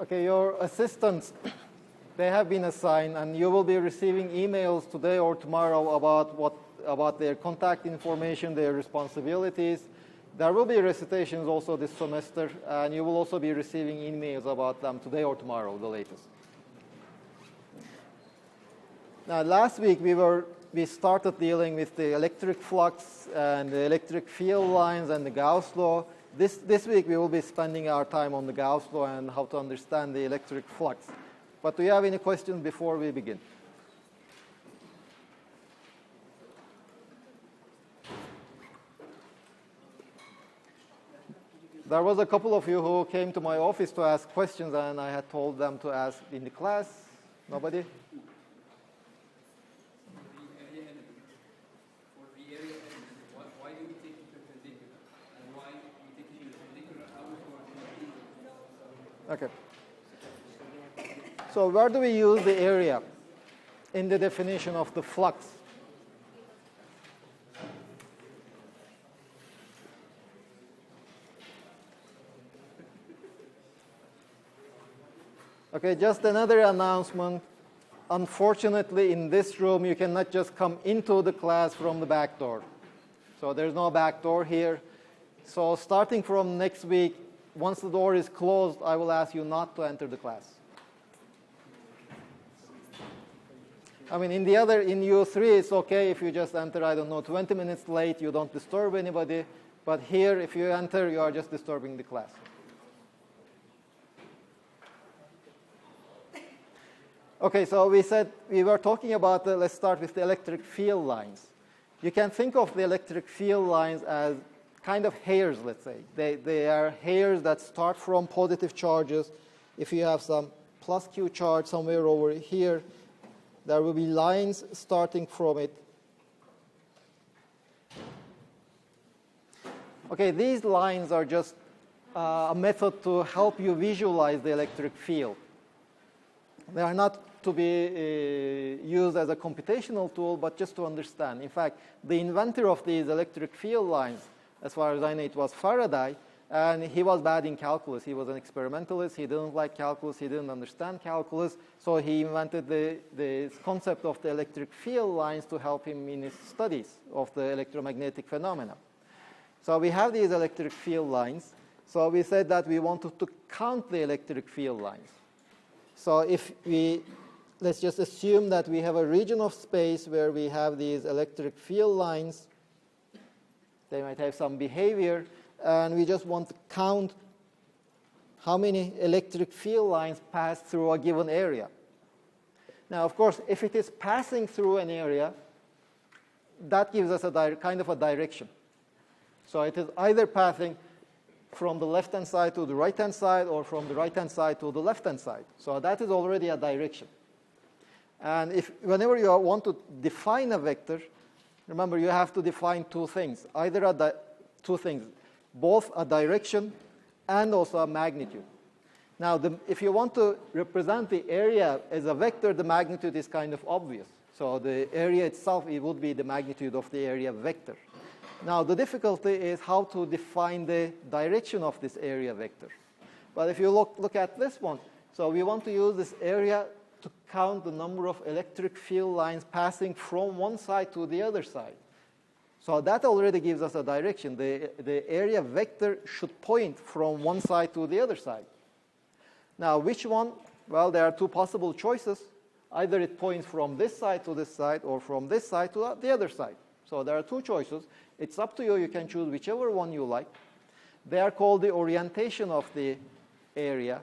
Okay, your assistants, they have been assigned, and you will be receiving emails today or tomorrow about their contact information, their responsibilities. There will be recitations also this semester, and you will also be receiving emails about them today or tomorrow, the latest. Now, last week we started dealing with the electric flux and the electric field lines and the Gauss law. This week we will be spending our time on the Gauss law and how to understand the electric flux. But do you have any questions before we begin? There was a couple of you who came to my office to ask questions, and I had told them to ask in the class. Nobody? Okay. So where do we use the area in the definition of the flux? Okay, just another announcement. Unfortunately, in this room, you cannot just come into the class from the back door. So there's no back door here. So starting from next week, once the door is closed, I will ask you not to enter the class. I mean, in U3, it's okay if you just enter, I don't know, 20 minutes late, you don't disturb anybody. But here, if you enter, you are just disturbing the class. Okay, so we were talking about, let's start with the electric field lines. You can think of the electric field lines as kind of hairs, let's say. They are hairs that start from positive charges. If you have some plus Q charge somewhere over here, there will be lines starting from it. Okay, these lines are just a method to help you visualize the electric field. They are not to be used as a computational tool, but just to understand. In fact, the inventor of these electric field lines, as far as I know, it was Faraday, and he was bad in calculus. He was an experimentalist. He didn't like calculus. He didn't understand calculus. So he invented the concept of the electric field lines to help him in his studies of the electromagnetic phenomena. So we have these electric field lines. So we said that we wanted to count the electric field lines. So let's just assume that we have a region of space where we have these electric field lines. They might have some behavior, and we just want to count how many electric field lines pass through a given area. Now, of course, if it is passing through an area, that gives us a kind of a direction. So it is either passing from the left-hand side to the right-hand side, or from the right-hand side to the left-hand side. So that is already a direction. And whenever you want to define a vector, remember, you have to define two things, both a direction and also a magnitude. Now, if you want to represent the area as a vector, the magnitude is kind of obvious. So the area itself, it would be the magnitude of the area vector. Now, the difficulty is how to define the direction of this area vector. But if you look at this one, so we want to use this area to count the number of electric field lines passing from one side to the other side. So that already gives us a direction. The area vector should point from one side to the other side. Now, which one? Well, there are two possible choices. Either it points from this side to this side, or from this side to the other side. So there are two choices. It's up to you. You can choose whichever one you like. They are called the orientation of the area.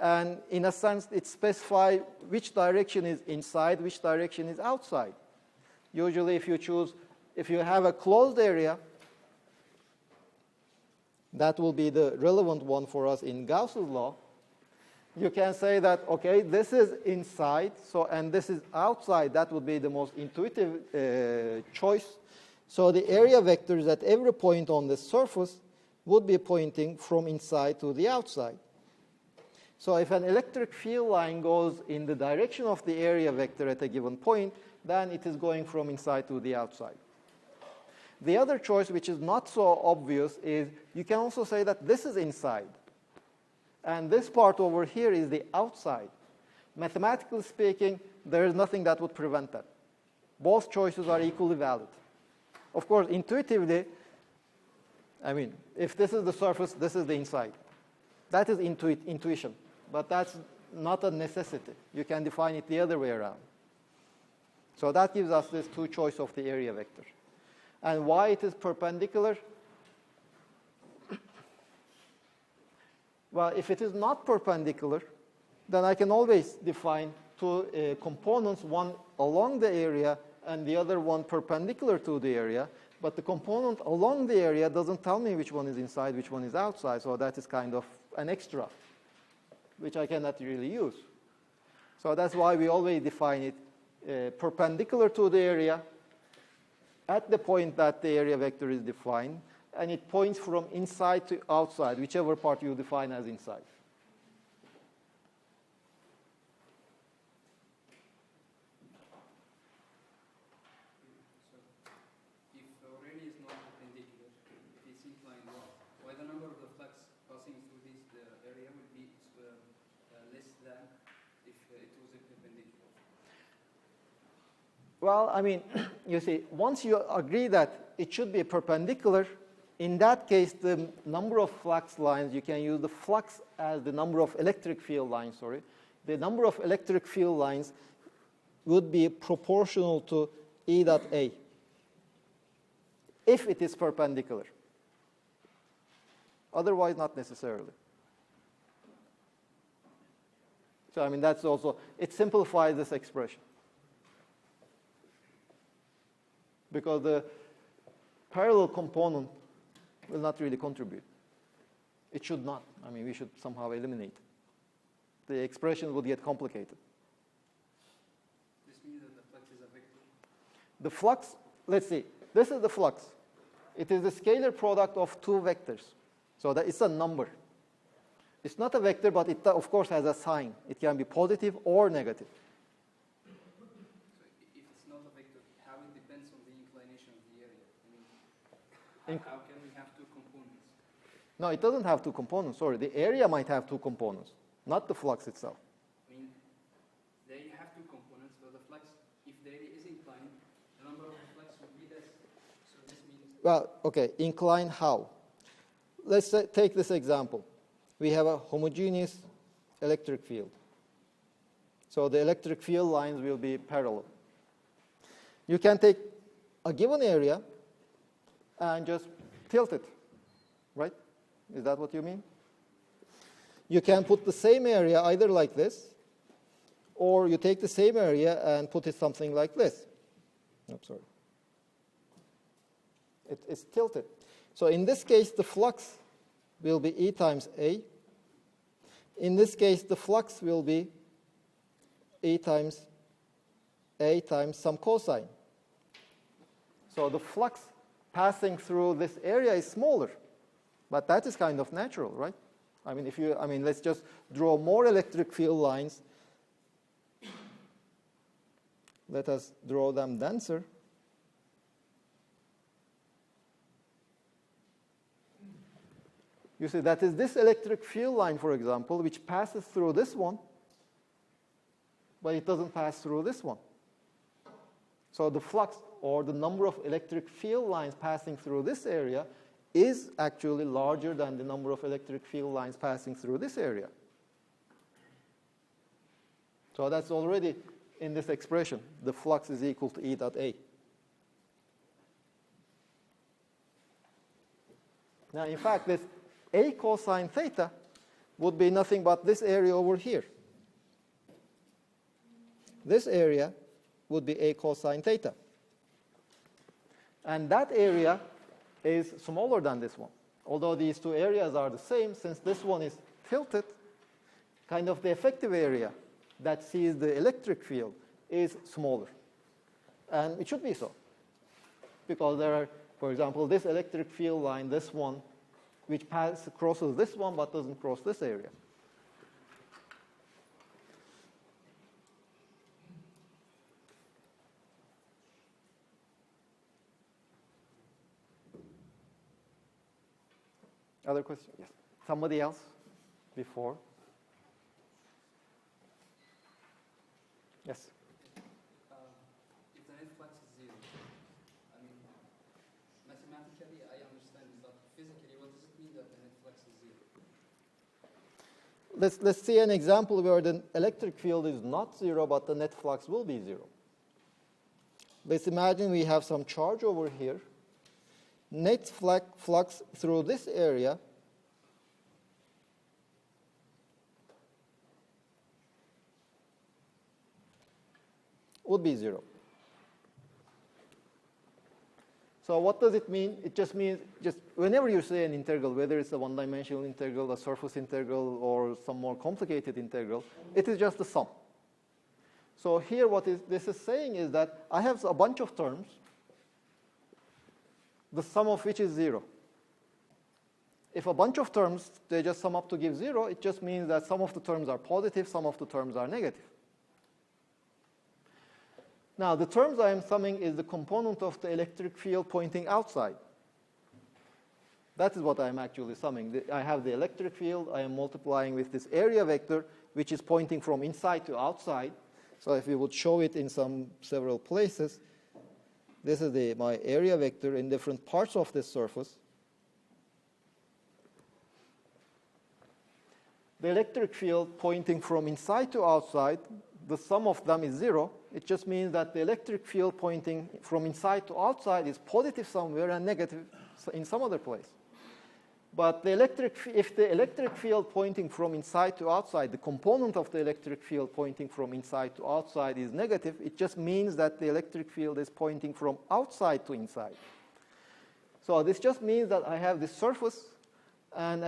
And in a sense, it specifies which direction is inside, which direction is outside. Usually, if you have a closed area, that will be the relevant one for us in Gauss's law. You can say that, okay, this is inside, and this is outside. That would be the most intuitive choice. So the area vectors at every point on the surface would be pointing from inside to the outside. So if an electric field line goes in the direction of the area vector at a given point, then it is going from inside to the outside. The other choice, which is not so obvious, is you can also say that this is inside. And this part over here is the outside. Mathematically speaking, there is nothing that would prevent that. Both choices are equally valid. Of course, intuitively, I mean, if this is the surface, this is the inside. That is intuition, but that's not a necessity. You can define it the other way around. So that gives us this two choice of the area vector. And why it is perpendicular? Well, if it is not perpendicular, then I can always define two components, one along the area and the other one perpendicular to the area. But the component along the area doesn't tell me which one is inside, which one is outside. So that is kind of an extra, which I cannot really use. So that's why we always define it perpendicular to the area at the point that the area vector is defined. And it points from inside to outside, whichever part you define as inside. So, if the area is not perpendicular, if it's inclined, why the number of the flux passing through this area would be less than if it was perpendicular? Well, I mean, you see, once you agree that it should be perpendicular, in that case, the number of flux lines, you can use the flux as the number of electric field lines, sorry. The number of electric field lines would be proportional to E dot A if it is perpendicular. Otherwise, not necessarily. So, I mean, that's also, it simplifies this expression. Because the parallel component will not really contribute. It should not. I mean, we should somehow eliminate. The expression would get complicated. This means that the flux is a vector? The flux, let's see, this is the flux. It is the scalar product of two vectors. So that it's a number. It's not a vector, but it, of course, has a sign. It can be positive or negative. So if it's not a vector, how it depends on the inclination of the area? I mean, how can we have two components? No, it doesn't have two components. Sorry, the area might have two components, not the flux itself. I mean, they have two components, but the flux, if the area is inclined, the number of the flux would be less. So this means... Well, okay, incline how? Let's take this example. We have a homogeneous electric field. So the electric field lines will be parallel. You can take a given area and just tilt it, right? Is that what you mean? You can put the same area either like this, or you take the same area and put it something like this. Oops, sorry. It's tilted. So in this case, the flux will be E times A. In this case, the flux will be E times A times some cosine. So the flux passing through this area is smaller, but that is kind of natural, right? I mean, let's just draw more electric field lines. Let us draw them denser. You see, that is this electric field line, for example, which passes through this one, but it doesn't pass through this one. So the flux, or the number of electric field lines passing through this area, is actually larger than the number of electric field lines passing through this area. So that's already in this expression. The flux is equal to E dot A. Now, in fact, this A cosine theta would be nothing but this area over here. This area would be A cosine theta. And that area is smaller than this one. Although these two areas are the same, since this one is tilted, kind of the effective area that sees the electric field is smaller. And it should be so. Because there are, for example, this electric field line, this one, which crosses this one but doesn't cross this area. Other questions? Yes. Somebody else? before. Yes? If the net flux is zero, I mean, mathematically I understand, but physically what does it mean that the net flux is zero? Let's see an example where the electric field is not zero, but the net flux will be zero. Let's imagine we have some charge over here. Net flux through this area would be zero. So what does it mean? It just means, just whenever you say an integral, whether it's a one-dimensional integral, a surface integral, or some more complicated integral, it is just a sum. So here this is saying is that I have a bunch of terms, the sum of which is zero. If a bunch of terms, they just sum up to give zero, it just means that some of the terms are positive, some of the terms are negative. Now, the terms I am summing is the component of the electric field pointing outside. That is what I am actually summing. I have the electric field, I am multiplying with this area vector, which is pointing from inside to outside. So if we would show it in several places, this is my area vector in different parts of this surface. The electric field pointing from inside to outside, the sum of them is zero. It just means that the electric field pointing from inside to outside is positive somewhere and negative in some other place. But if the electric field pointing from inside to outside, the component of the electric field pointing from inside to outside is negative, it just means that the electric field is pointing from outside to inside. So this just means that I have this surface, and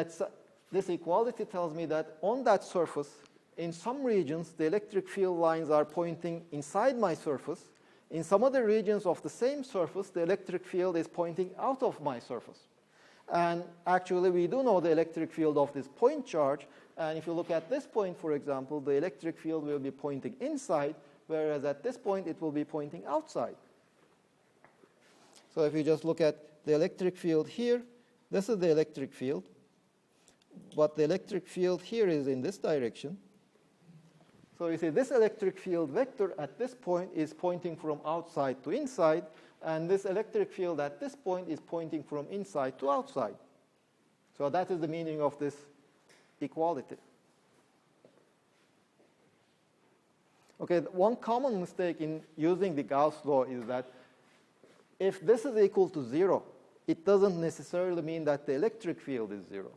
this equality tells me that on that surface, in some regions, the electric field lines are pointing inside my surface. In some other regions of the same surface, the electric field is pointing out of my surface. And actually, we do know the electric field of this point charge. And if you look at this point, for example, the electric field will be pointing inside, whereas at this point, it will be pointing outside. So if you just look at the electric field here, this is the electric field. But the electric field here is in this direction. So you see this electric field vector at this point is pointing from outside to inside, and this electric field at this point is pointing from inside to outside. So that is the meaning of this equality. Okay, one common mistake in using the Gauss law is that if this is equal to zero, it doesn't necessarily mean that the electric field is zero.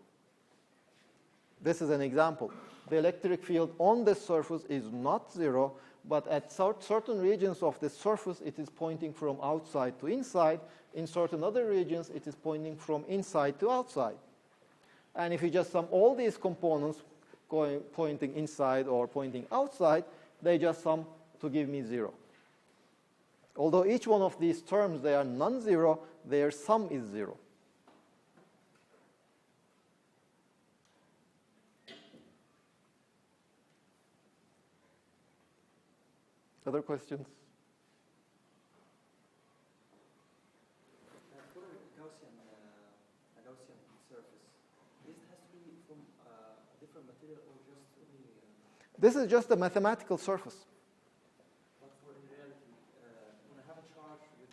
This is an example. The electric field on this surface is not zero, but at certain regions of this surface, it is pointing from outside to inside. In certain other regions, it is pointing from inside to outside. And if you just sum all these components pointing inside or pointing outside, they just sum to give me zero. Although each one of these terms, they are non-zero, their sum is zero. Other questions? For a Gaussian surface, this has to be from a different material or just only... This is just a mathematical surface. But for in reality, when I have a charge with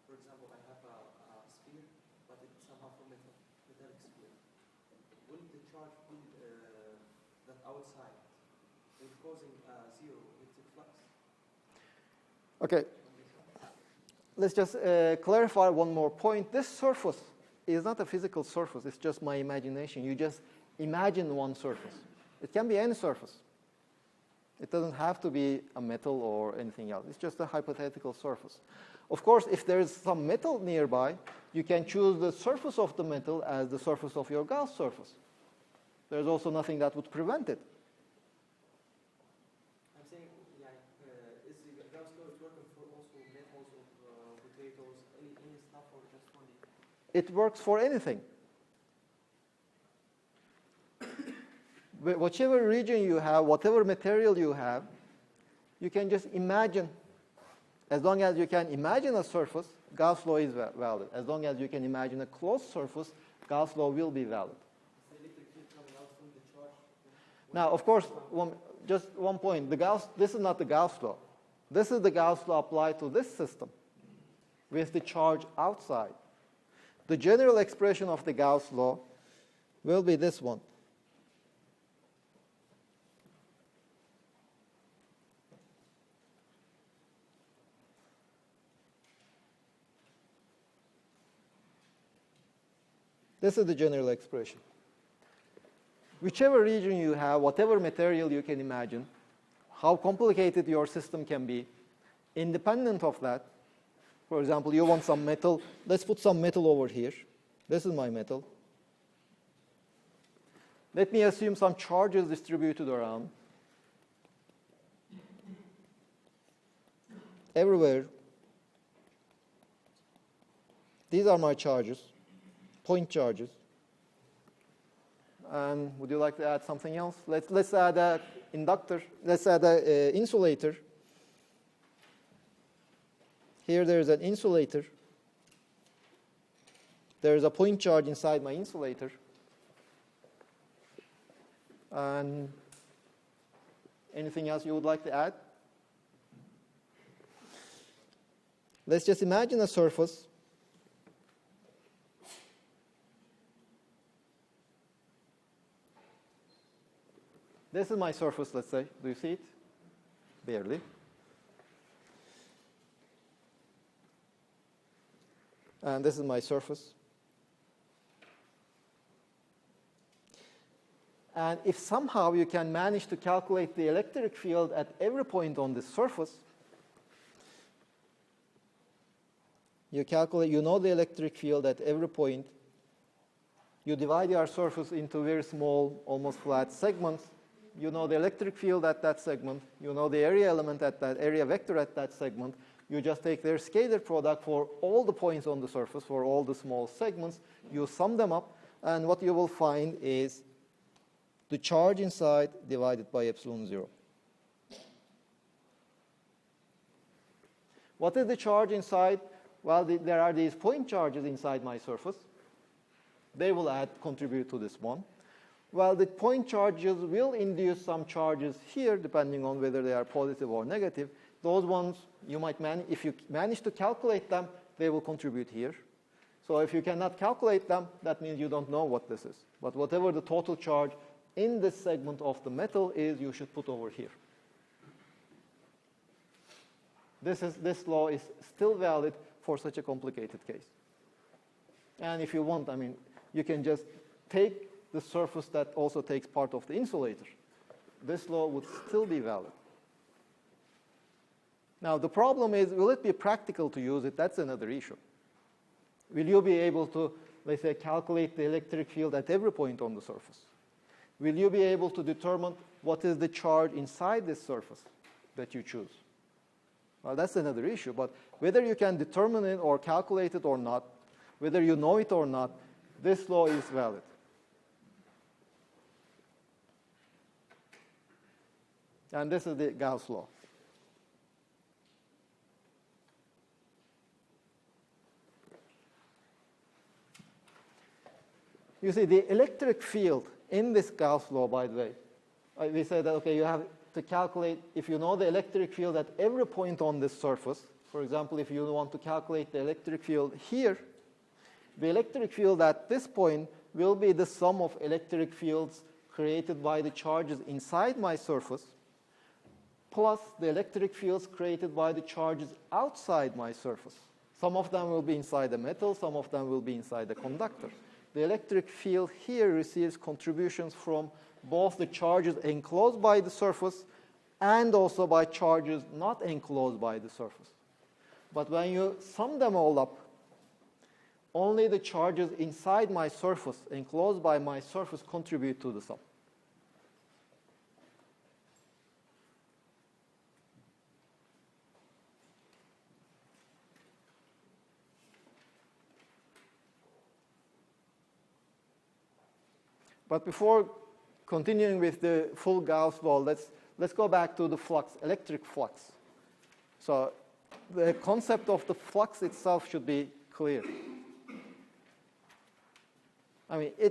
for example, I have a sphere, but it's somehow from metallic sphere. Will the charge be that outside, is causing zero electric flux? Okay. Let's just clarify one more point. This surface is not a physical surface. It's just my imagination. You just imagine one surface. It can be any surface. It doesn't have to be a metal or anything else. It's just a hypothetical surface. Of course, if there is some metal nearby, you can choose the surface of the metal as the surface of your Gauss surface. There's also nothing that would prevent it. I'm saying, is the Gauss law working for also metals or potatoes, any stuff, or just only? It works for anything. Whichever region you have, whatever material you have, you can just imagine. As long as you can imagine a surface, Gauss law is valid. As long as you can imagine a closed surface, Gauss law will be valid. Is the electric field coming out from charge? Now, of course, just one point. This is not the Gauss law. This is the Gauss law applied to this system with the charge outside. The general expression of the Gauss law will be this one. This is the general expression. Whichever region you have, whatever material you can imagine, how complicated your system can be, independent of that, for example, you want some metal. Let's put some metal over here. This is my metal. Let me assume some charges distributed around. Everywhere. These are my charges, point charges. And would you like to add something else? Let's add an inductor. Let's add an insulator. Here there is an insulator. There is a point charge inside my insulator. And anything else you would like to add? Let's just imagine a surface. This is my surface, let's say. Do you see it? Barely. And this is my surface. And if somehow you can manage to calculate the electric field at every point on this surface, you know the electric field at every point. You divide your surface into very small, almost flat segments. You know the electric field at that segment. You know the area element at that area vector at that segment. You just take their scalar product for all the points on the surface, for all the small segments. You sum them up, and what you will find is the charge inside divided by epsilon 0. What is the charge inside? Well, there are these point charges inside my surface. They will contribute to this one. Well, the point charges will induce some charges here, depending on whether they are positive or negative. Those ones, you might if you manage to calculate them, they will contribute here. So if you cannot calculate them, that means you don't know what this is. But whatever the total charge in this segment of the metal is, you should put over here. This law is still valid for such a complicated case. And if you want, you can just take the surface that also takes part of the insulator. This law would still be valid. Now, the problem is, will it be practical to use it? That's another issue. Will you be able to, let's say, calculate the electric field at every point on the surface? Will you be able to determine what is the charge inside this surface that you choose? Well, that's another issue. But whether you can determine it or calculate it or not, whether you know it or not, this law is valid. And this is the Gauss law. You see, the electric field in this Gauss law, by the way, we said that, okay, you have to calculate, if you know the electric field at every point on this surface, for example, if you want to calculate the electric field here, the electric field at this point will be the sum of electric fields created by the charges inside my surface, plus the electric fields created by the charges outside my surface. Some of them will be inside the metal, some of them will be inside the conductor. The electric field here receives contributions from both the charges enclosed by the surface and also by charges not enclosed by the surface. But when you sum them all up, only the charges inside my surface, enclosed by my surface, contribute to the sum. But before continuing with the full Gauss law, let's go back to the flux, electric flux. So the concept of the flux itself should be clear.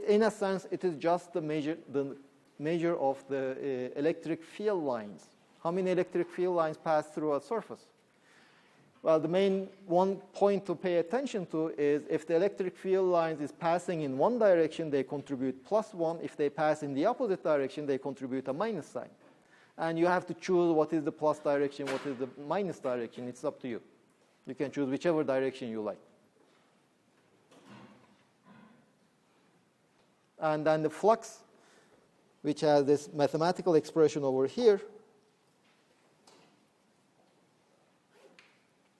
In a sense, it is just the measure of the electric field lines. How many electric field lines pass through a surface? Well, the main one point to pay attention to is if the electric field lines is passing in one direction, they contribute +1. If they pass in the opposite direction, they contribute a minus sign. And you have to choose what is the plus direction, what is the minus direction. It's up to you. You can choose whichever direction you like. And then the flux, which has this mathematical expression over here,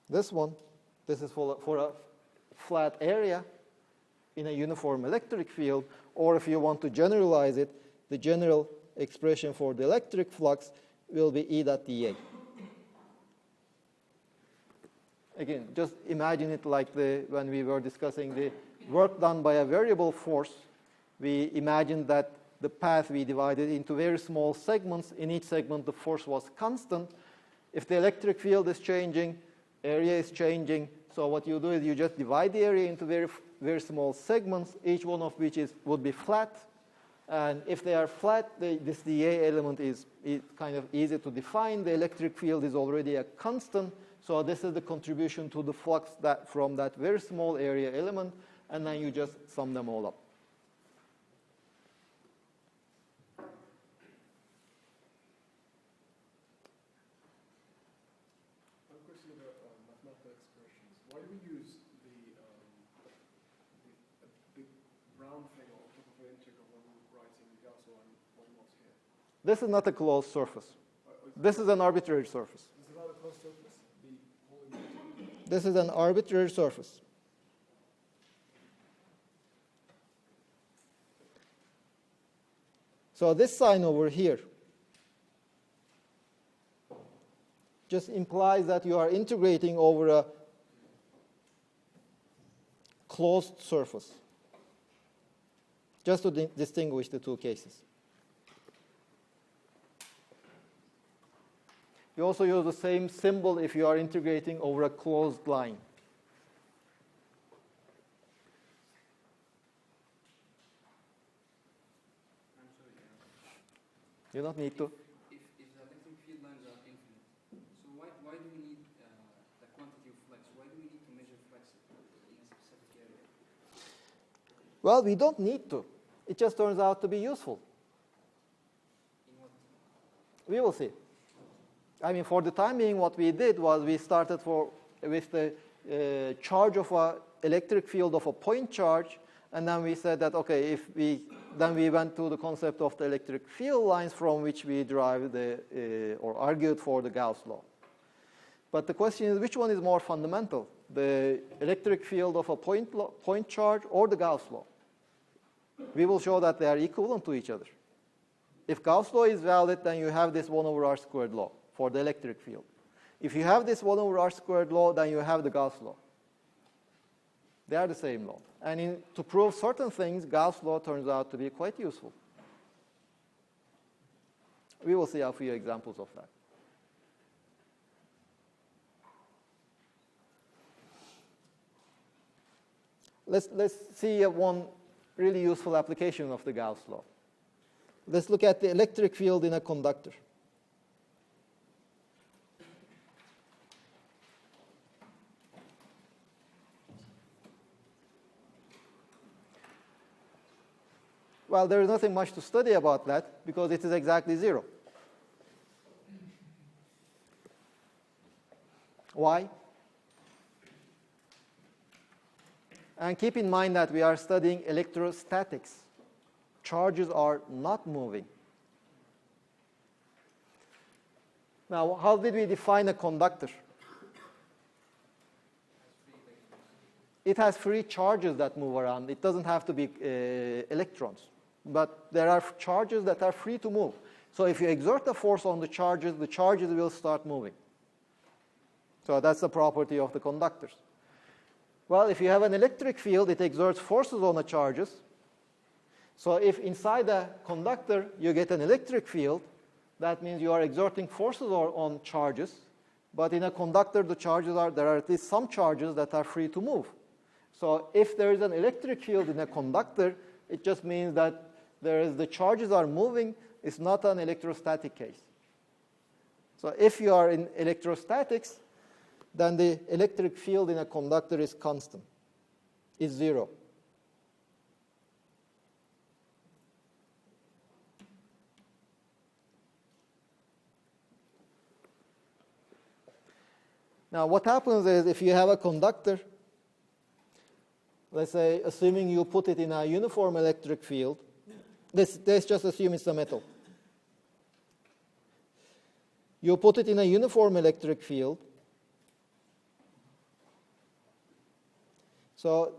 this one, this is for a flat area in a uniform electric field, or if you want to generalize it, the general expression for the electric flux will be E dot dA. Again, just imagine it like when we were discussing the work done by a variable force. We imagined that the path we divided into very small segments. In each segment, the force was constant. If the electric field is changing, area is changing. So what you do is you just divide the area into very, very small segments, each one of which would be flat. And if they are flat, this dA element is kind of easy to define. The electric field is already a constant. So this is the contribution to the flux from that very small area element. And then you just sum them all up. Why do we use the brown thing on top of the integral when we're writing the Gauss law and why not here? This is not a closed surface. This is an arbitrary surface. Is it not a closed surface? The whole integral? This is an arbitrary surface. So this sign over here just implies that you are integrating over a closed surface, just to distinguish the two cases. You also use the same symbol if you are integrating over a closed line. I'm sorry. You don't need to. If the electric field lines are infinite, so why do we need the quantity of flux? Why do we need to measure flux in a specific area? Well, we don't need to. It just turns out to be useful. In what? We will see. I mean, for the time being, what we did was we started with the charge of an electric field of a point charge, and then we said that, okay, then we went to the concept of the electric field lines from which we derived or argued for the Gauss law. But the question is, which one is more fundamental, the electric field of a point charge or the Gauss law? We will show that they are equivalent to each other. If Gauss law is valid, then you have this 1 over r squared law for the electric field. If you have this 1 over r squared law, then you have the Gauss law. They are the same law. And to prove certain things, Gauss law turns out to be quite useful. We will see a few examples of that. Let's see one really useful application of the Gauss law. Let's look at the electric field in a conductor. Well, there is nothing much to study about that because it is exactly 0. Why? And keep in mind that we are studying electrostatics. Charges are not moving. Now, how did we define a conductor? It has free charges that move around. It doesn't have to be electrons. But there are charges that are free to move. So if you exert a force on the charges will start moving. So that's the property of the conductors. Well, if you have an electric field, it exerts forces on the charges. So if inside a conductor you get an electric field, that means you are exerting forces on charges. But in a conductor, there are at least some charges that are free to move. So if there is an electric field in a conductor, it just means that the charges are moving, it's not an electrostatic case. So if you are in electrostatics, then the electric field in a conductor is constant, is 0. Now what happens is if you have a conductor, let's say assuming you put it in a uniform electric field, let's just assume it's a metal. You put it in a uniform electric field. So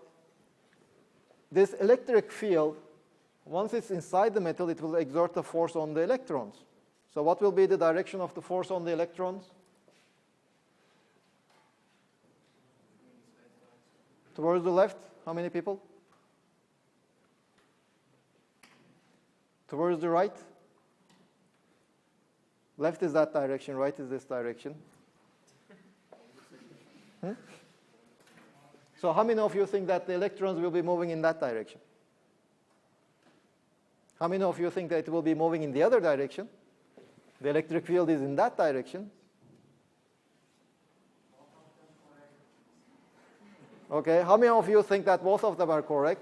this electric field, once it's inside the metal, it will exert a force on the electrons. So what will be the direction of the force on the electrons? Towards the left, how many people? Towards the right? Left is that direction, right is this direction. So how many of you think that the electrons will be moving in that direction? How many of you think that it will be moving in the other direction? The electric field is in that direction. Okay, how many of you think that both of them are correct?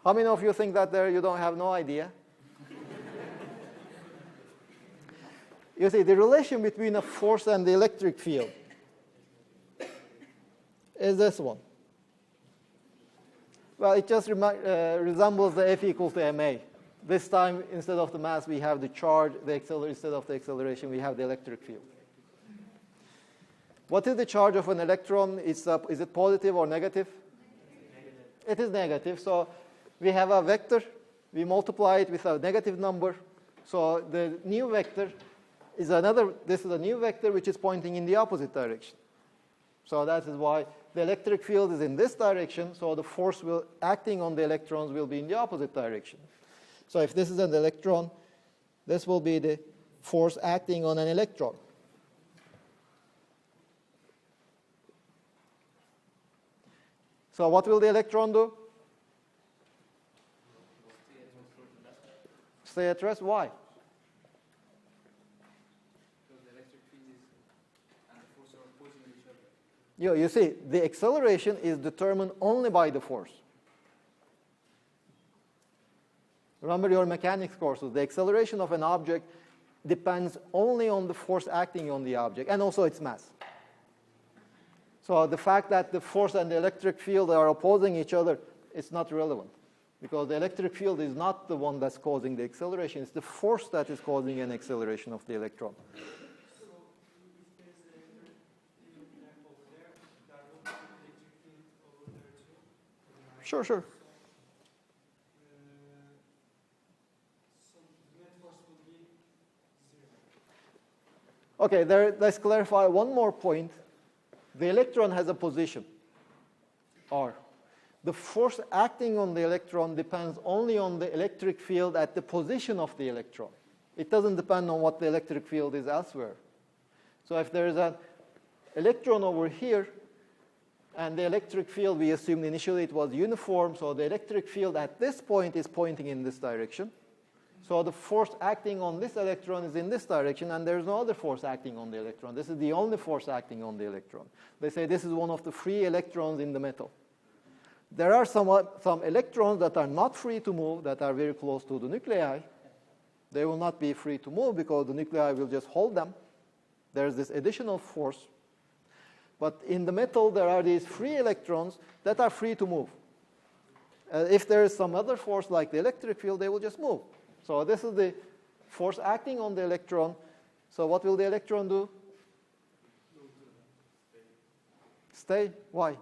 How many of you think that you don't have no idea? You see, the relation between a force and the electric field is this one. Well, it just resembles the F equals to ma. This time, instead of the mass, we have the charge. Instead of the acceleration, we have the electric field. What is the charge of an electron? Is it positive or negative? Negative. It is negative. So we have a vector. We multiply it with a negative number. So the new vector is this is a new vector which is pointing in the opposite direction. So that is why the electric field is in this direction. So the force acting on the electrons will be in the opposite direction. So if this is an electron, this will be the force acting on an electron. So what will the electron do? Stay at rest. Why? Because the electric field and the force are opposing each other. You see, the acceleration is determined only by the force. Remember your mechanics courses. The acceleration of an object depends only on the force acting on the object and also its mass. So the fact that the force and the electric field are opposing each other is not relevant, because the electric field is not the one that's causing the acceleration. It's the force that is causing an acceleration of the electron. So if there's an electric lamp over there, there will be an electric field over there too? Sure. So the net force will be 0. Okay, let's clarify one more point. The electron has a position, R. The force acting on the electron depends only on the electric field at the position of the electron. It doesn't depend on what the electric field is elsewhere. So if there is an electron over here, and the electric field, we assumed initially it was uniform, so the electric field at this point is pointing in this direction. So the force acting on this electron is in this direction, and there's no other force acting on the electron. This is the only force acting on the electron. They say this is one of the free electrons in the metal. There are some electrons that are not free to move, that are very close to the nuclei. They will not be free to move because the nuclei will just hold them. There's this additional force. But in the metal, there are these free electrons that are free to move. If there is some other force like the electric field, they will just move. So this is the force acting on the electron. So what will the electron do? Stay. Why?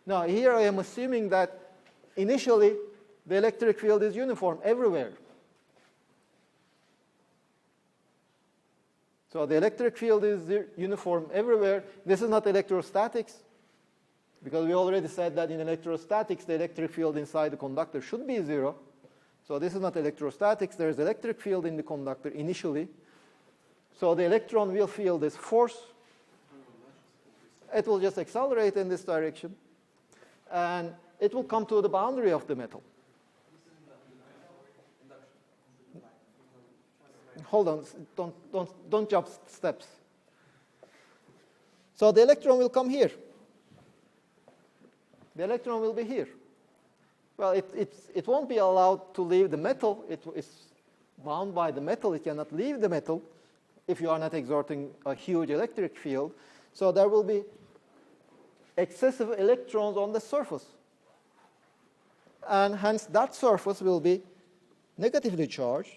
Now, here I am assuming that initially the electric field is uniform everywhere. So the electric field is uniform everywhere. This is not electrostatics, because we already said that in electrostatics, the electric field inside the conductor should be 0. So this is not electrostatics. There is electric field in the conductor initially. So the electron will feel this force. it will just accelerate in this direction, and it will come to the boundary of the metal. Hold on, don't jump steps. So the electron will come here. The electron will be here. Well, it won't be allowed to leave the metal. It is bound by the metal. It cannot leave the metal if you are not exerting a huge electric field. So there will be excessive electrons on the surface. And hence that surface will be negatively charged.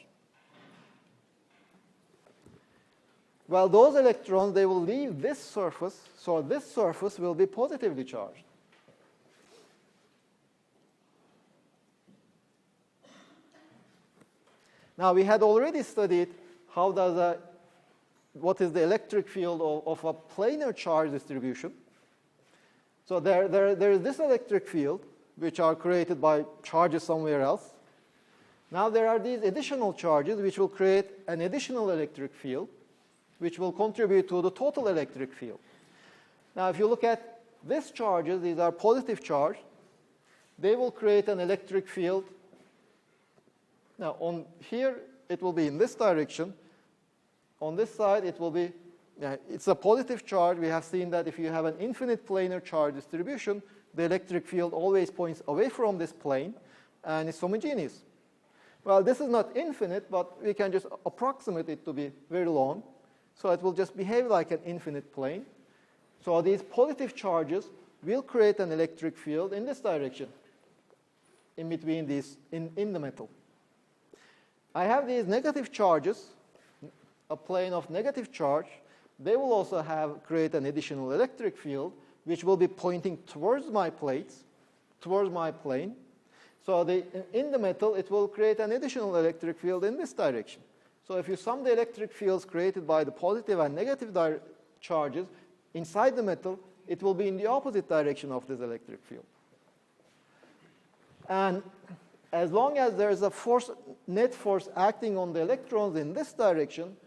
Well, those electrons, they will leave this surface, so this surface will be positively charged. Now, we had already studied what is the electric field of a planar charge distribution. So there is this electric field, which are created by charges somewhere else. Now there are these additional charges, which will create an additional electric field, which will contribute to the total electric field. Now, if you look at these charges, these are positive charge. They will create an electric field. Now, on here, it will be in this direction. On this side, it will be, it's a positive charge. We have seen that if you have an infinite planar charge distribution, the electric field always points away from this plane, and it's homogeneous. Well, this is not infinite, but we can just approximate it to be very long. So it will just behave like an infinite plane. So these positive charges will create an electric field in this direction, in between these, in the metal. I have these negative charges, a plane of negative charge. They will also create an additional electric field, which will be pointing towards my plates, towards my plane. So in the metal, it will create an additional electric field in this direction. So if you sum the electric fields created by the positive and negative charges inside the metal, it will be in the opposite direction of this electric field. And as long as there is a net force acting on the electrons in this direction,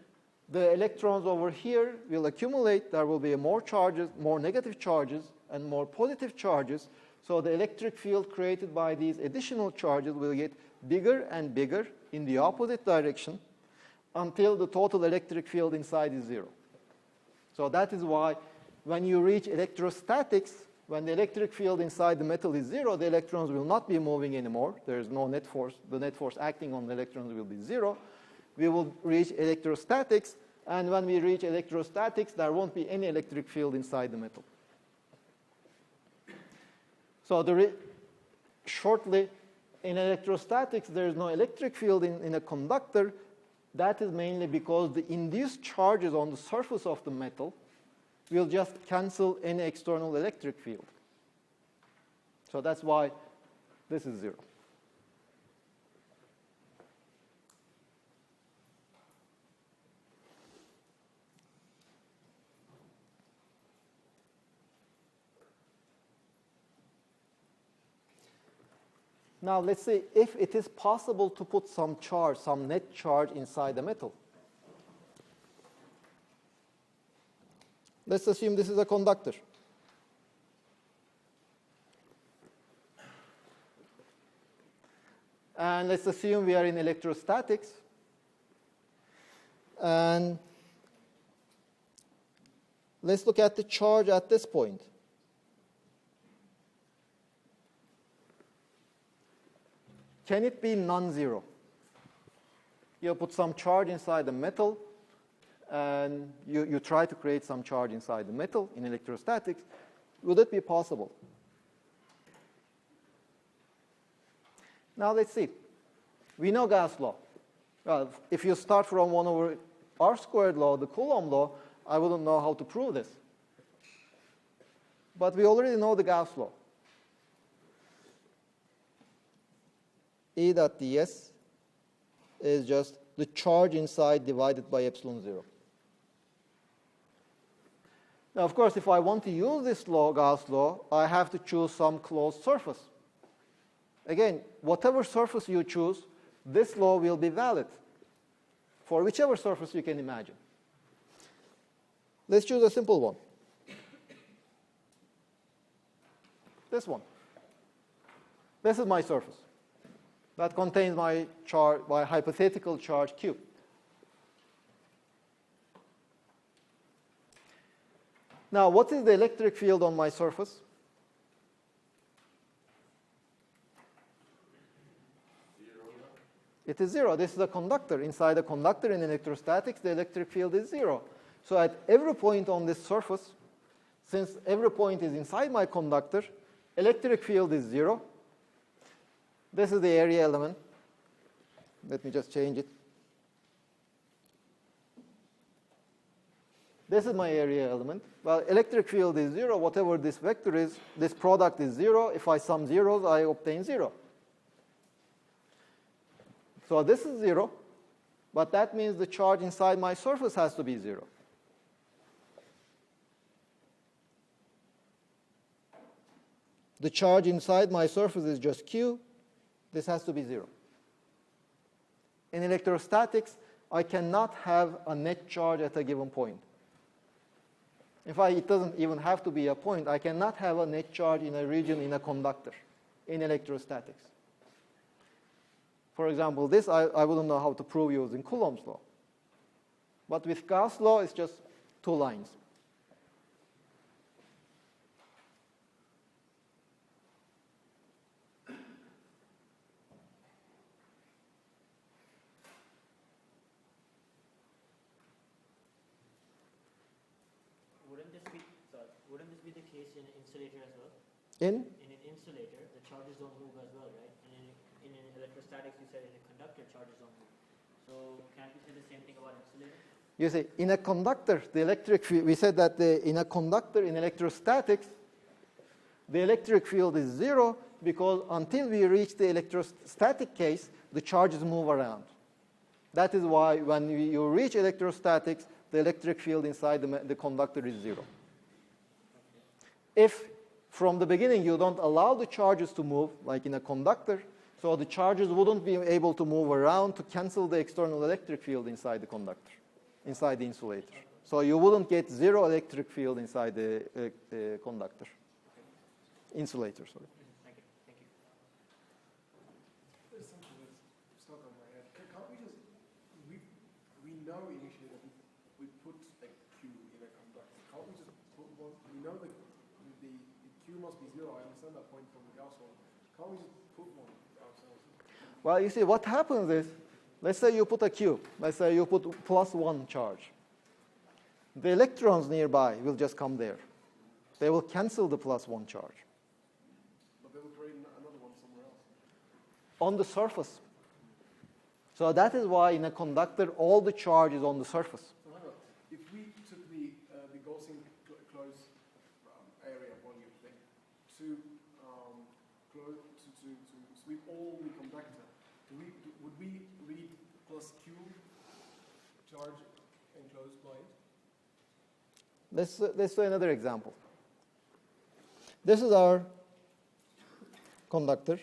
the electrons over here will accumulate. There will be more charges, more negative charges, and more positive charges. So the electric field created by these additional charges will get bigger and bigger in the opposite direction, until the total electric field inside is zero. So that is why when you reach electrostatics, when the electric field inside the metal is zero, the electrons will not be moving anymore. There is no net force. The net force acting on the electrons will be zero. We will reach electrostatics, and when we reach electrostatics, there won't be any electric field inside the metal. So shortly, in electrostatics, there is no electric field in a conductor. That is mainly because the induced charges on the surface of the metal will just cancel any external electric field. So that's why this is zero. Now, let's say if it is possible to put some charge, some net charge inside the metal. Let's assume this is a conductor. And let's assume we are in electrostatics. And let's look at the charge at this point. Can it be non-zero? You put some charge inside the metal, and you try to create some charge inside the metal in electrostatics. Would it be possible? Now let's see. We know Gauss law. Well, if you start from 1 over r squared law, the Coulomb law, I wouldn't know how to prove this. But we already know the Gauss law. E dot ds is just the charge inside divided by epsilon 0. Now, of course, if I want to use this law, Gauss law, I have to choose some closed surface. Again, whatever surface you choose, this law will be valid for whichever surface you can imagine. Let's choose a simple one. This one. This is my surface. That contains my charge, my hypothetical charge Q. Now, what is the electric field on my surface? It is 0. This is a conductor. Inside a conductor in electrostatics, the electric field is 0. So at every point on this surface, since every point is inside my conductor, electric field is 0. This is the area element. Let me just change it. This is my area element. Well, electric field is 0. Whatever this vector is, this product is 0. If I sum zeros, I obtain 0. So this is 0, but that means the charge inside my surface has to be 0. The charge inside my surface is just Q. This has to be 0. In electrostatics, I cannot have a net charge at a given point. In fact, it doesn't even have to be a point. I cannot have a net charge in a region in a conductor in electrostatics. For example, this I wouldn't know how to prove using Coulomb's law. But with Gauss' law, it's just 2 lines. Wouldn't this be the case in an insulator as well? In? In an insulator, the charges don't move as well, right? In an electrostatics, you said in a conductor, charges don't move. So can't you say the same thing about insulator? You see, in a conductor, the electric field, we said that in a conductor in electrostatics, the electric field is 0 because until we reach the electrostatic case, the charges move around. That is why when you reach electrostatics, the electric field inside the conductor is 0. If from the beginning you don't allow the charges to move, like in a conductor, so the charges wouldn't be able to move around to cancel the external electric field inside the conductor, inside the insulator. So you wouldn't get 0 electric field inside the conductor, insulator, sorry. Thank you. Thank you. There's something that's stuck on my head. Can't we just, we know initially that we put a Q in a conductor. Can't we just put one, we know the Q must be 0. I understand that point from the Gauss law. Can't we just put one ourselves? Well, you see, what happens is, let's say you put a Q. Let's say you put +1 charge. The electrons nearby will just come there. They will cancel the +1 charge. But they will create another one somewhere else. On the surface. So that is why in a conductor, all the charge is on the surface. So hang on. If we took the Gaussian closed area volume thing to sweep all the conductor, would we read plus Q charge enclosed by it? Let's do another example. This is our conductor.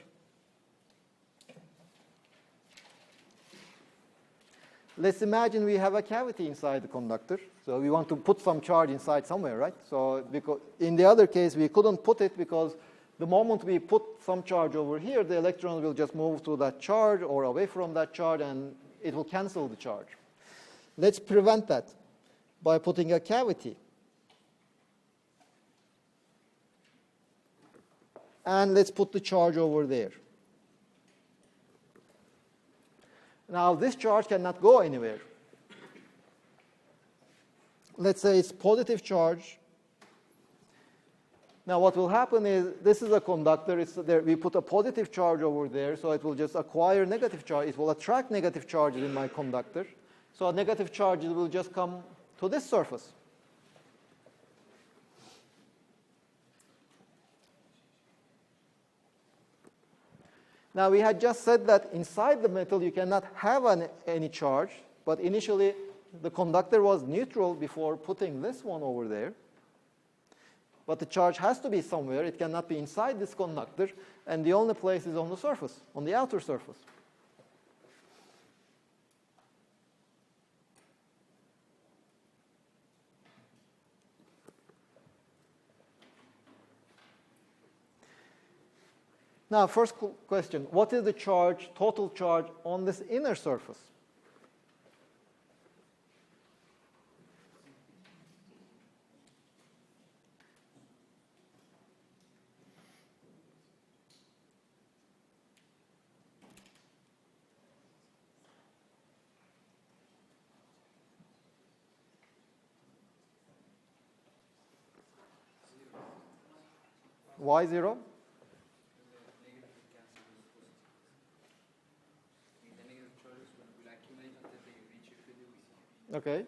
Let's imagine we have a cavity inside the conductor. So we want to put some charge inside somewhere, right? So because in the other case, we couldn't put it because the moment we put some charge over here, the electrons will just move to that charge or away from that charge, and it will cancel the charge. Let's prevent that by putting a cavity. And let's put the charge over there. Now, this charge cannot go anywhere. Let's say it's positive charge. Now, what will happen is, this is a conductor. We put a positive charge over there, so it will just acquire negative charge. It will attract negative charges in my conductor. So negative charges will just come to this surface. Now, we had just said that inside the metal you cannot have any charge, but initially the conductor was neutral before putting this one over there. But the charge has to be somewhere. It cannot be inside this conductor, and the only place is on the surface, on the outer surface. Now, first question, what is the charge, total charge on this inner surface? Why 0? Okay,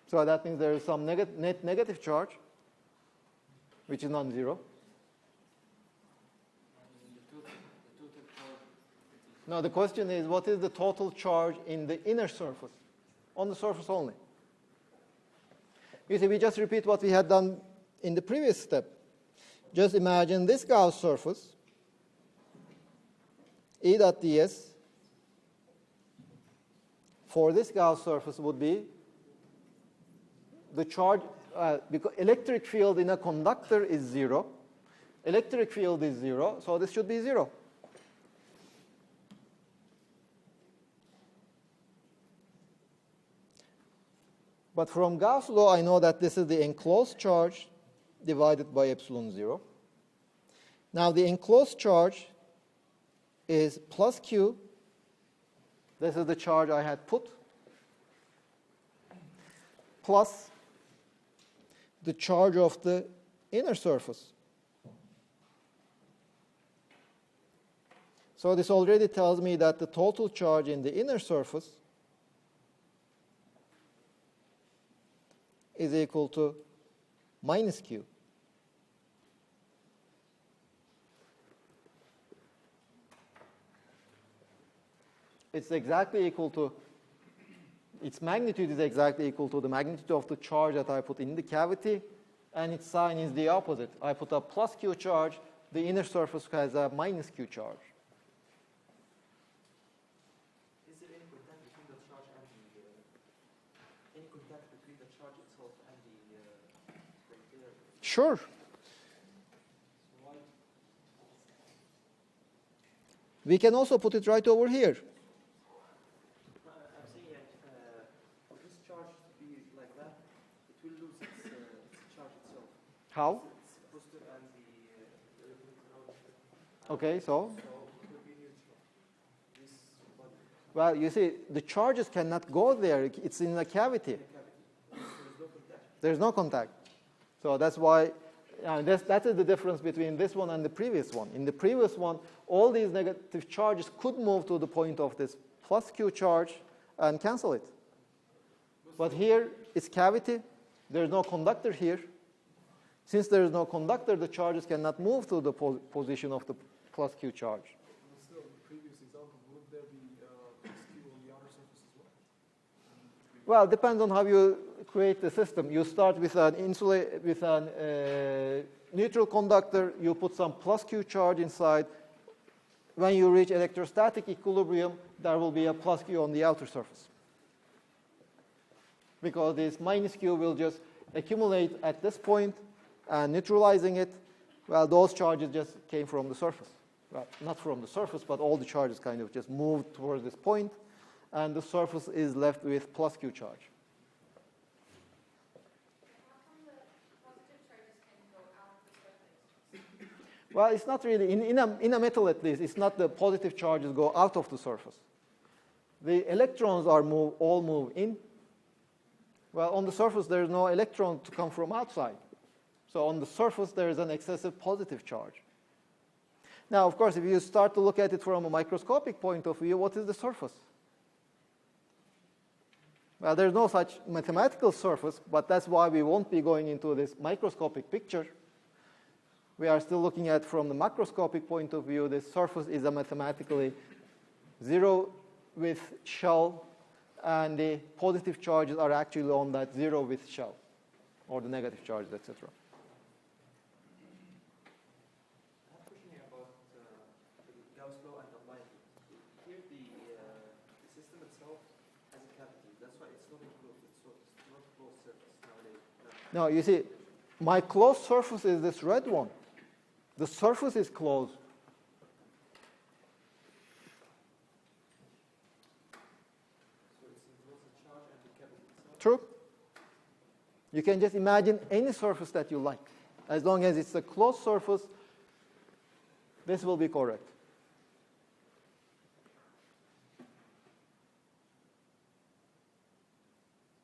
so that means there is some net negative charge, which is non-zero. No, the question is, what is the total charge in the inner surface, on the surface only? You see, we just repeat what we had done in the previous step. Just imagine this Gauss surface, E dot ds, for this Gauss surface would be the charge, because electric field in a conductor is 0. Electric field is 0, so this should be 0. But from Gauss law, I know that this is the enclosed charge divided by epsilon 0. Now, the enclosed charge is plus Q. This is the charge I had put, plus the charge of the inner surface. So this already tells me that the total charge in the inner surface is equal to minus Q. It's exactly equal to, its magnitude is exactly equal to the magnitude of the charge that I put in the cavity, and its sign is the opposite. I put a plus Q charge, the inner surface has a minus Q charge. Is there any contact between the charge and any contact between the charge itself and the Sure. We can also put it right over here. I'm saying that for this charge to be like that, it will lose its charge itself. How? It's positive and the Okay, so? so it will be neutral. This body Well, you see, the charges cannot go there. It's in a cavity. there is no contact. There's no contact. So that's why, that is the difference between this one and the previous one. In the previous one, all these negative charges could move to the point of this plus Q charge and cancel it. But here, it's cavity. There's no conductor here. Since there is no conductor, the charges cannot move to the position of the plus Q charge. But still, in the previous example, would there be plus Q on the outer surface as well? Well, it depends on how you create the system. You start with an neutral conductor. You put some plus Q charge inside. When you reach electrostatic equilibrium, there will be a plus Q on the outer surface. Because this minus Q will just accumulate at this point, and neutralizing it, well, those charges just came from the surface. Well, not from the surface, but all the charges kind of just moved towards this point, and the surface is left with plus Q charge. How come the positive charges can go out the surface? Well, it's not really, in a metal at least, it's not the positive charges go out of the surface. The electrons are all move in. Well, on the surface, there is no electron to come from outside. So on the surface, there is an excessive positive charge. Now, of course, if you start to look at it from a microscopic point of view, what is the surface? Well, there's no such mathematical surface, but that's why we won't be going into this microscopic picture. We are still looking at, from the macroscopic point of view, this surface is a mathematically zero with shell, and the positive charges are actually on that zero with shell, or the negative charges, etc. I have a question here about the Gauss law and alignment. Here the system itself has a cavity. That's why it's not enclosed. It's not a closed surface nowadays. Now, you see, my closed surface is this red one. The surface is closed. True? You can just imagine any surface that you like. As long as it's a closed surface, this will be correct.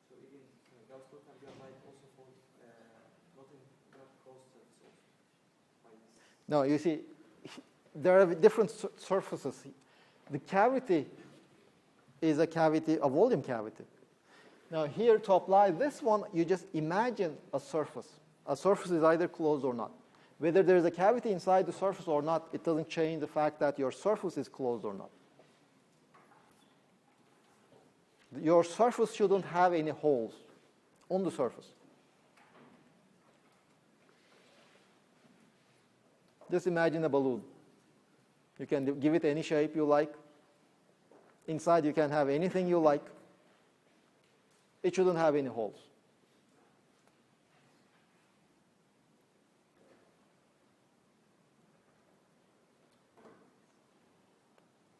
So even Gauss law can be applied also for not closed surfaces. No, you see, there are different surfaces. The cavity is a cavity, a volume cavity. Now here, to apply this one, you just imagine a surface. A surface is either closed or not. Whether there's a cavity inside the surface or not, it doesn't change the fact that your surface is closed or not. Your surface shouldn't have any holes on the surface. Just imagine a balloon. You can give it any shape you like. Inside you can have anything you like. It shouldn't have any holes.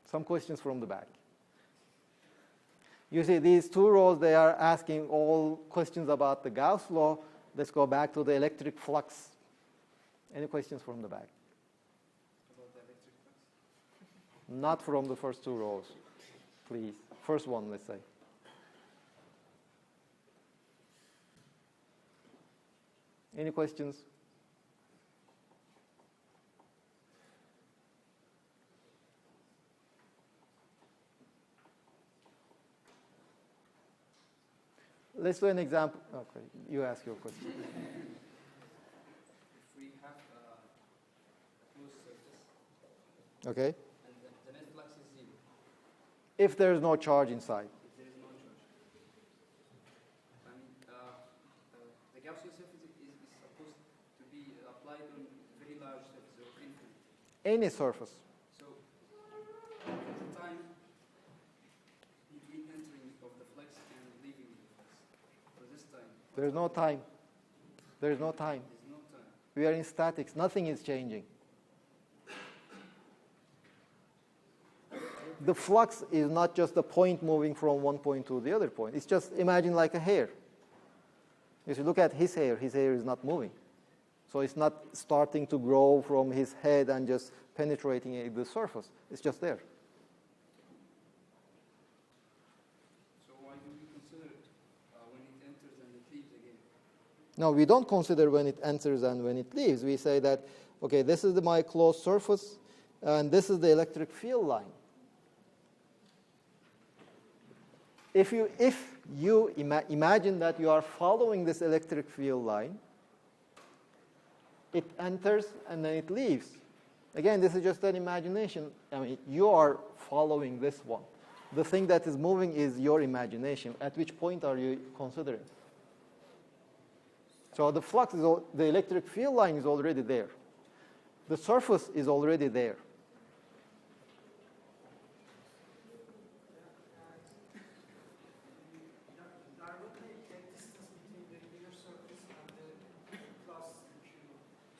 Some questions from the back. You see, these two rows, they are asking all questions about the Gauss law. Let's go back to the electric flux. Any questions from the back? About the electric flux? Not from the first two rows, please. First one, let's say. Any questions? Let's do an example. Okay, you ask your question. If we have a closed surface Okay? and the net flux is 0, If there is no charge inside. if there is no charge, I mean, the Gaussian surface is supposed to be applied on very large surface or infinite. Any surface. So, the time between entering of the flux and leaving the flux, for this time, There's no time. There's no time. there's no time. We are in statics. Nothing is changing. The flux is not just a point moving from one point to the other point. It's just, imagine like a hair. If you look at his hair is not moving. So it's not starting to grow from his head and just penetrating the surface. It's just there. So why do we consider it when it enters and it leaves again? No, we don't consider when it enters and when it leaves. We say that, okay, this is my closed surface, and this is the electric field line. If you imagine that you are following this electric field line, it enters and then it leaves. Again, this is just an imagination. I mean, you are following this one. The thing that is moving is your imagination. At which point are you considering? So the flux, the electric field line is already there. The surface is already there. There will be a distance between the inner surface and the plus Q.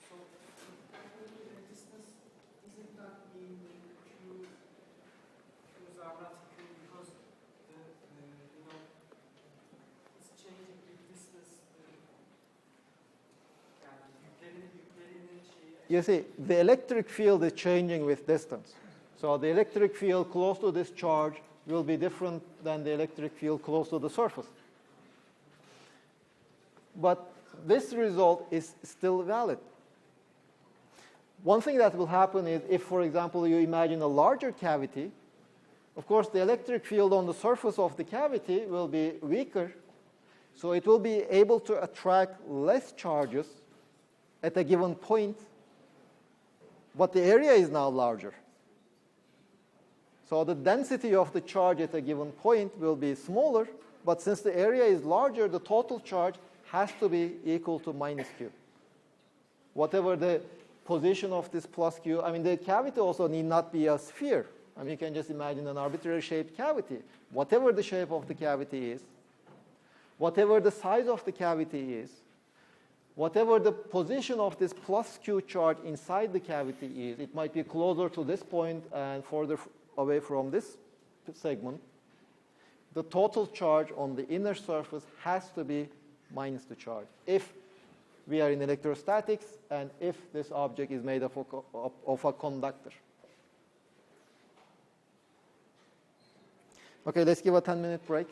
So there will be a distance. Isn't that mean the Q's are not equal because it's changing with distance. You see, the electric field is changing with distance. So the electric field close to this charge will be different than the electric field close to the surface. But this result is still valid. One thing that will happen is if, for example, you imagine a larger cavity, of course, the electric field on the surface of the cavity will be weaker, so it will be able to attract less charges at a given point, but the area is now larger. So the density of the charge at a given point will be smaller, but since the area is larger, the total charge has to be equal to minus Q. Whatever the position of this plus Q, I mean, the cavity also need not be a sphere. I mean, you can just imagine an arbitrary shaped cavity. Whatever the shape of the cavity is, whatever the size of the cavity is, whatever the position of this plus Q charge inside the cavity is, it might be closer to this point and further away from this segment. the total charge on the inner surface has to be minus the charge if we are in electrostatics and if this object is made of a conductor. Okay, let's give a 10-minute break.